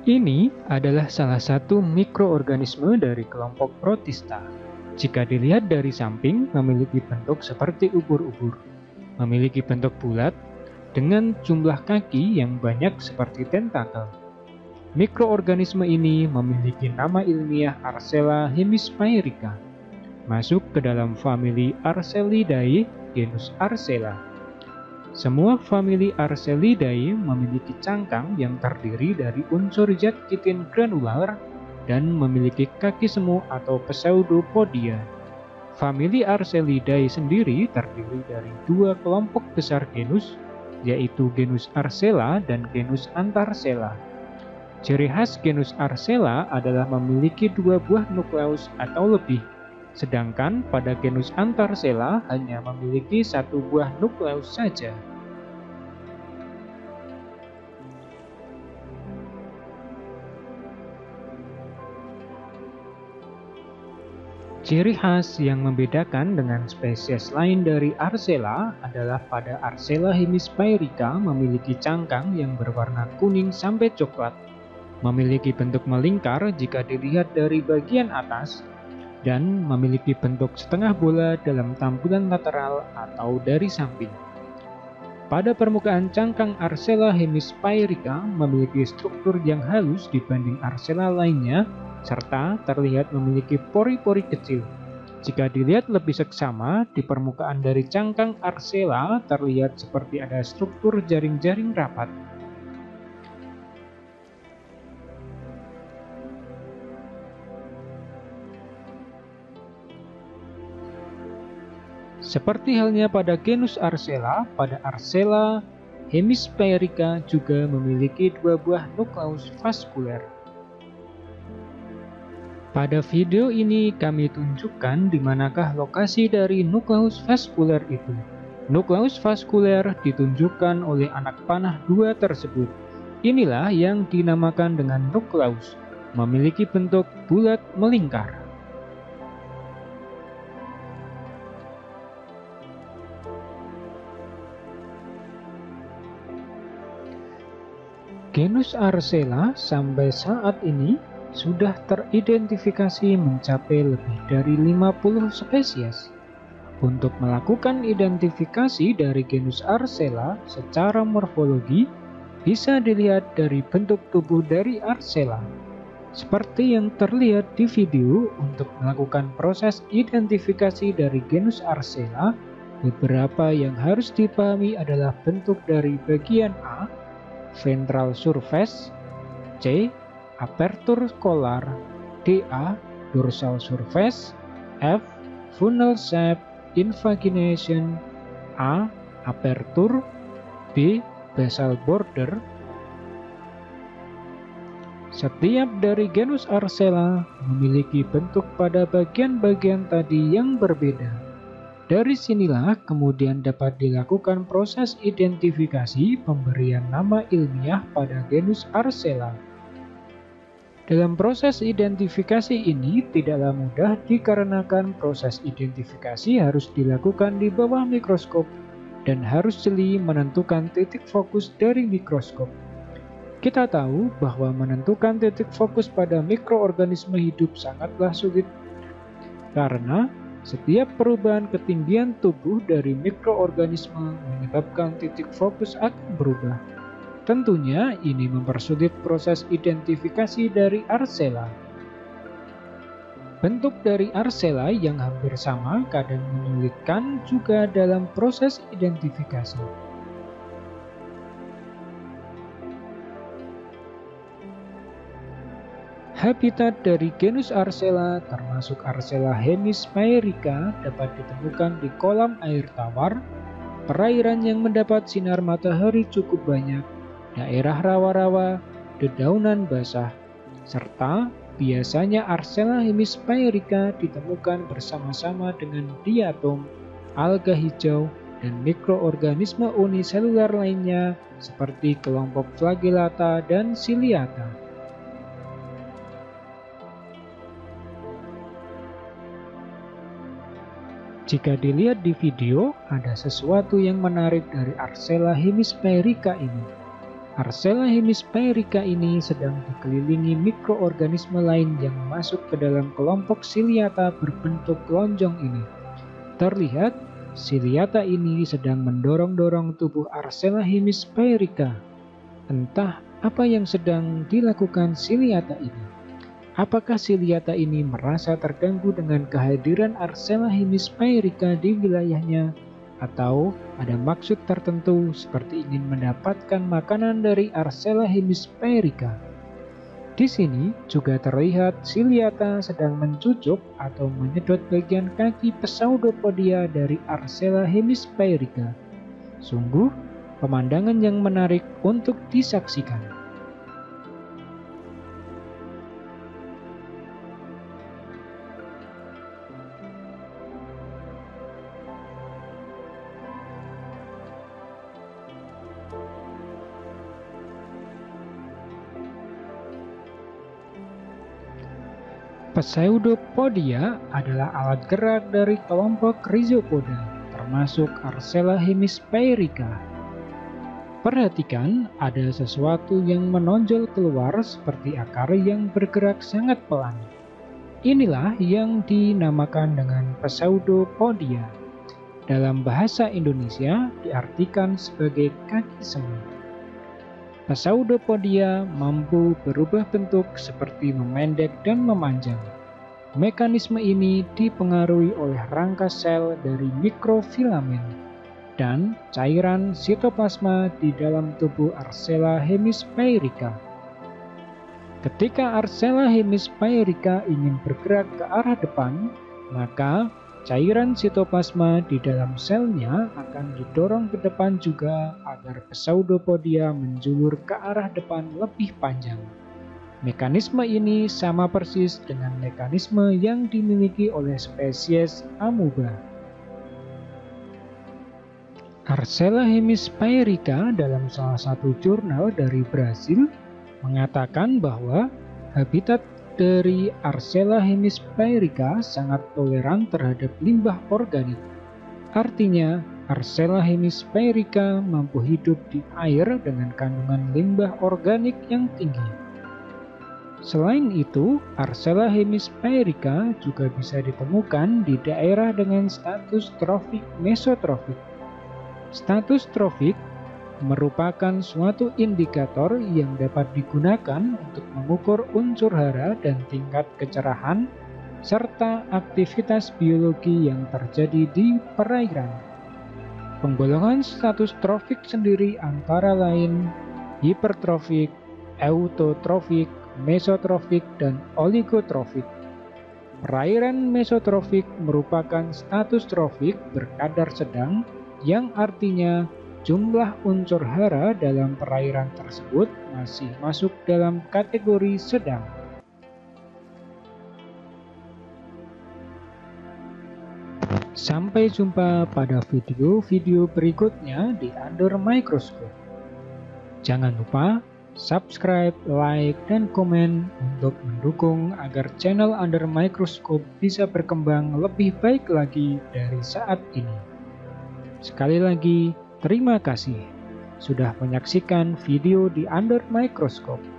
Ini adalah salah satu mikroorganisme dari kelompok Protista. Jika dilihat dari samping, memiliki bentuk seperti ubur-ubur, memiliki bentuk bulat, dengan jumlah kaki yang banyak seperti tentakel. Mikroorganisme ini memiliki nama ilmiah Arcella hemisphaerica, masuk ke dalam famili Arcelidae, genus Arcella. Semua famili Arcelidae memiliki cangkang yang terdiri dari unsur zat kitin granular dan memiliki kaki semu atau pseudopodia. Famili Arcelidae sendiri terdiri dari dua kelompok besar genus, yaitu genus Arcella dan genus Antarcella. Ciri khas genus Arcella adalah memiliki dua buah nukleus atau lebih, sedangkan pada genus Antarcella hanya memiliki satu buah nukleus saja. Ciri khas yang membedakan dengan spesies lain dari Arcella adalah pada Arcella hemisphaerica memiliki cangkang yang berwarna kuning sampai coklat, memiliki bentuk melingkar jika dilihat dari bagian atas, dan memiliki bentuk setengah bola dalam tampilan lateral atau dari samping. Pada permukaan cangkang Arcella hemisphaerica memiliki struktur yang halus dibanding Arcella lainnya, serta terlihat memiliki pori-pori kecil. Jika dilihat lebih seksama, di permukaan dari cangkang Arcella terlihat seperti ada struktur jaring-jaring rapat. Seperti halnya pada genus Arcella, pada Arcella hemisphaerica juga memiliki dua buah nukleus vaskuler. Pada video ini kami tunjukkan di manakah lokasi dari nukleus vaskuler itu. Nukleus vaskuler ditunjukkan oleh anak panah 2 tersebut. Inilah yang dinamakan dengan nukleus, memiliki bentuk bulat melingkar. Genus Arcella sampai saat ini sudah teridentifikasi mencapai lebih dari 50 spesies. Untuk melakukan identifikasi dari genus Arcella secara morfologi, bisa dilihat dari bentuk tubuh dari Arcella. Seperti yang terlihat di video, untuk melakukan proses identifikasi dari genus Arcella, beberapa yang harus dipahami adalah bentuk dari bagian A, ventral surface, C, aperture collar, DA, dorsal surface, F, funnel shape, invagination, A, aperture, B, basal border. Setiap dari genus Arcella memiliki bentuk pada bagian-bagian tadi yang berbeda. Dari sinilah kemudian dapat dilakukan proses identifikasi pemberian nama ilmiah pada genus Arcella. Dalam proses identifikasi ini tidaklah mudah dikarenakan proses identifikasi harus dilakukan di bawah mikroskop dan harus jeli menentukan titik fokus dari mikroskop. Kita tahu bahwa menentukan titik fokus pada mikroorganisme hidup sangatlah sulit karena setiap perubahan ketinggian tubuh dari mikroorganisme menyebabkan titik fokus akan berubah. Tentunya ini mempersulit proses identifikasi dari Arcella. Bentuk dari Arcella yang hampir sama kadang menyulitkan juga dalam proses identifikasi. Habitat dari genus Arcella termasuk Arcella hemisphaerica dapat ditemukan di kolam air tawar, perairan yang mendapat sinar matahari cukup banyak, daerah rawa-rawa, dedaunan basah, serta biasanya Arcella hemisphaerica ditemukan bersama-sama dengan diatom, alga hijau, dan mikroorganisme uniselular lainnya seperti kelompok flagellata dan ciliata. Jika dilihat di video, ada sesuatu yang menarik dari Arcella hemisphaerica ini. Arcella hemisphaerica ini sedang dikelilingi mikroorganisme lain yang masuk ke dalam kelompok Ciliata berbentuk lonjong ini. Terlihat, Ciliata ini sedang mendorong-dorong tubuh Arcella hemisphaerica. Entah apa yang sedang dilakukan Ciliata ini. Apakah Ciliata ini merasa terganggu dengan kehadiran Arcella hemisphaerica di wilayahnya? Atau ada maksud tertentu seperti ingin mendapatkan makanan dari Arcella hemisphaerica? Di sini juga terlihat Ciliata sedang mencucuk atau menyedot bagian kaki Pseudopodia dari Arcella hemisphaerica. Sungguh, pemandangan yang menarik untuk disaksikan. Pseudopodia adalah alat gerak dari kelompok Rhizopoda, termasuk Arcella hemisphaerica. Perhatikan, ada sesuatu yang menonjol keluar seperti akar yang bergerak sangat pelan. Inilah yang dinamakan dengan Pseudopodia. Dalam bahasa Indonesia diartikan sebagai kaki semut. Pseudopodia mampu berubah bentuk seperti memendek dan memanjang. Mekanisme ini dipengaruhi oleh rangka sel dari mikrofilamen dan cairan sitoplasma di dalam tubuh Arcella hemisphaerica. Ketika Arcella hemisphaerica ingin bergerak ke arah depan, maka cairan sitoplasma di dalam selnya akan didorong ke depan juga agar Pseudopodia menjulur ke arah depan lebih panjang. Mekanisme ini sama persis dengan mekanisme yang dimiliki oleh spesies amuba. Arcella hemisphaerica dalam salah satu jurnal dari Brasil mengatakan bahwa habitat dari Arcella hemisphaerica sangat toleran terhadap limbah organik. Artinya, Arcella hemisphaerica mampu hidup di air dengan kandungan limbah organik yang tinggi. Selain itu, Arcella hemisphaerica juga bisa ditemukan di daerah dengan status trofik mesotrofik. Status trofik merupakan suatu indikator yang dapat digunakan untuk mengukur unsur hara dan tingkat kecerahan serta aktivitas biologi yang terjadi di perairan. Penggolongan status trofik sendiri antara lain hipertrofik, eutotrofik, mesotrofik, dan oligotrofik. Perairan mesotrofik merupakan status trofik berkadar sedang yang artinya jumlah unsur hara dalam perairan tersebut masih masuk dalam kategori sedang. Sampai jumpa pada video-video berikutnya di Under Microscope. Jangan lupa subscribe, like, dan komen untuk mendukung agar channel Under Microscope bisa berkembang lebih baik lagi dari saat ini. Sekali lagi, terima kasih sudah menyaksikan video di Under Microscope.